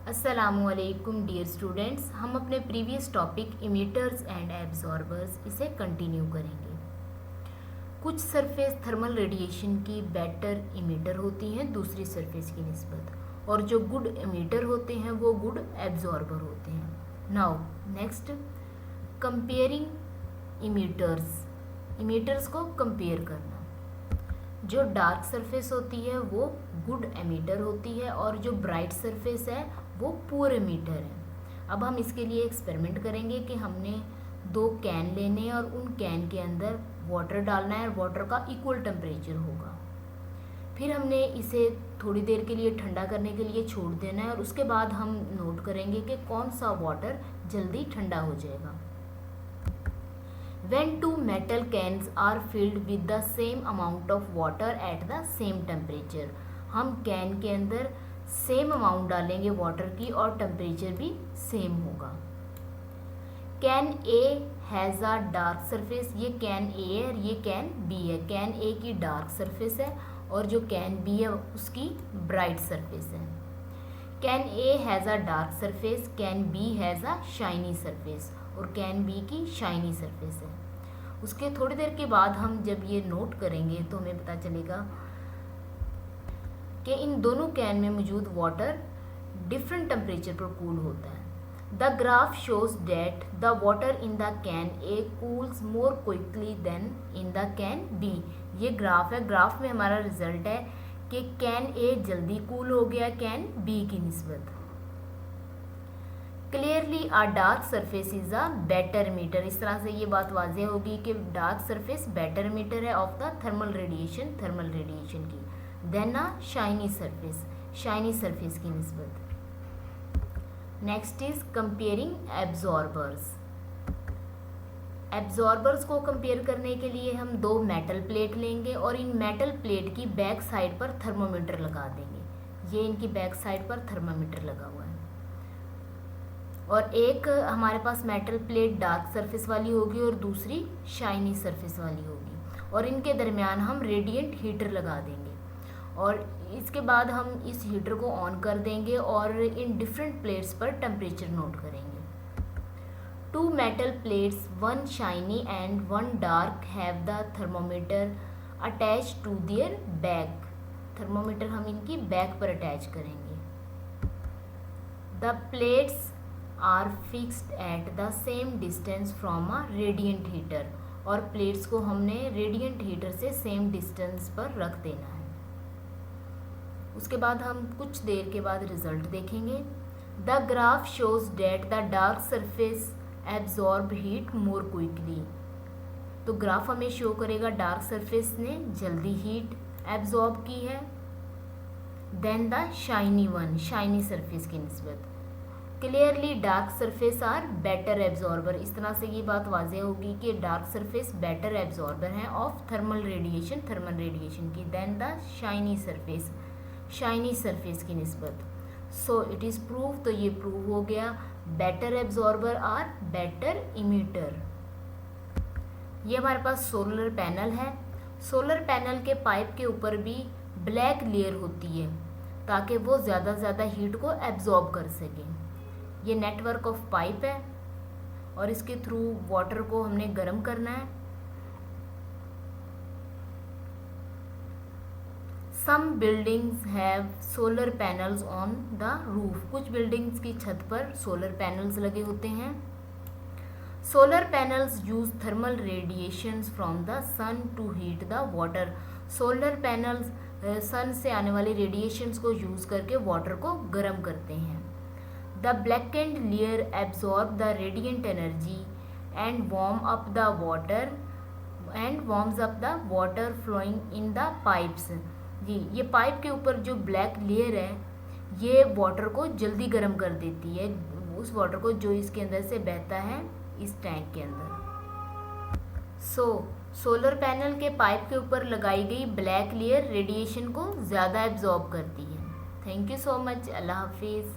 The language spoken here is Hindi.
अस्सलामुअलैकुम डियर स्टूडेंट्स, हम अपने प्रीवियस टॉपिक इमिटर्स एंड एब्जॉर्बर्स इसे कंटिन्यू करेंगे। कुछ सरफेस थर्मल रेडिएशन की बेटर इमिटर होती हैं दूसरी सरफेस की निस्बत, और जो गुड इमिटर होते हैं वो गुड एब्जॉर्बर होते हैं। नाउ नेक्स्ट, कंपेयरिंग इमिटर्स को कंपेयर करना। जो डार्क सरफेस होती है वो गुड एमिटर होती है और जो ब्राइट सरफेस है वो पुअर एमिटर है। अब हम इसके लिए एक्सपेरिमेंट करेंगे कि हमने 2 कैन लेने हैं और उन कैन के अंदर वाटर डालना है और वाटर का इक्वल टेम्परेचर होगा। फिर हमने इसे थोड़ी देर के लिए ठंडा करने के लिए छोड़ देना है और उसके बाद हम नोट करेंगे कि कौन सा वाटर जल्दी ठंडा हो जाएगा। When 2 metal cans are filled with the same amount of water at the same temperature, हम कैन के अंदर सेम अमाउंट डालेंगे वाटर की और टेम्परेचर भी सेम होगा। Can A has a dark surface, ये कैन ए है और ये कैन बी है। कैन ए की डार्क सरफेस है और जो कैन बी है उसकी ब्राइट सरफेस है। Can A has a dark surface, can be has a shiny surface, और कैन बी की शाइनी सरफेस है। उसके थोड़ी देर के बाद हम जब ये नोट करेंगे तो हमें पता चलेगा कि इन दोनों कैन में मौजूद वाटर डिफरेंट टेम्परेचर पर कूल होता है। The graph shows that the water in the can A cools more quickly than in the can B. ये ग्राफ है, ग्राफ में हमारा रिजल्ट है कि कैन ए जल्दी कूल हो गया कैन बी की निस्बत। Clearly a dark surface is a better emitter, इस तरह से ये बात वाज़ेह होगी कि डार्क सरफेस बेटर मीटर है ऑफ द थर्मल रेडिएशन की देन अ शाइनी सरफेस की निस्बत। नेक्स्ट इज कंपेयरिंग एब्जॉर्बर्स को कंपेयर करने के लिए हम 2 मेटल प्लेट लेंगे और इन मेटल प्लेट की बैक साइड पर थर्मोमीटर लगा देंगे। ये इनकी बैक साइड पर थर्मोमीटर लगा हुआ है और एक हमारे पास मेटल प्लेट डार्क सरफेस वाली होगी और दूसरी शाइनी सरफेस वाली होगी, और इनके दरमियान हम रेडिएंट हीटर लगा देंगे और इसके बाद हम इस हीटर को ऑन कर देंगे और इन डिफरेंट प्लेट्स पर टेम्परेचर नोट करेंगे। 2 metal plates, 1 shiny and 1 dark, have the thermometer attach to their back. Thermometer हम इनकी बैक पर अटैच करेंगे। The plates are fixed at the same distance from a radiant heater, और प्लेट्स को हमने रेडिएंट हीटर से सेम डिस्टेंस पर रख देना है। उसके बाद हम कुछ देर के बाद रिजल्ट देखेंगे। The graph shows that the dark surface absorb heat more quickly, तो ग्राफ हमें शो करेगा डार्क सरफेस ने जल्दी हीट एब्जॉर्ब की है देन द शाइनी सरफेस की निस्बत। Clearly dark surface are better absorber, इस तरह से ये बात वाज़ेह होगी कि डार्क सरफेस बेटर एब्जॉर्बर हैं ऑफ थर्मल रेडिएशन की देन द शाइनी सरफेस की निस्बत। सो इट इज़ प्रूव, तो ये प्रूव हो गया better absorber are better emitter. ये हमारे पास सोलर पैनल है। सोलर पैनल के पाइप के ऊपर भी ब्लैक लेयर होती है ताकि वो ज़्यादा से ज़्यादा हीट को एब्जॉर्ब कर सके। ये नेटवर्क ऑफ पाइप है और इसके थ्रू वाटर को हमने गर्म करना है। Some buildings have solar panels on the roof, कुछ बिल्डिंग्स की छत पर सोलर पैनल्स लगे होते हैं। Solar panels use thermal radiations from the sun to heat the water, solar panels sun से आने वाले रेडिएशंस को यूज करके वाटर को गर्म करते हैं। The blackened layer absorb the radiant energy and warms up the water flowing in the pipes। जी, ये पाइप के ऊपर जो ब्लैक लेयर है ये वाटर को जल्दी गर्म कर देती है, उस वाटर को जो इसके अंदर से बहता है इस टैंक के अंदर। सोलर पैनल के पाइप के ऊपर लगाई गई ब्लैक लेयर रेडिएशन को ज़्यादा एब्जॉर्ब करती है। Thank you so much. अल्लाह हाफिज़।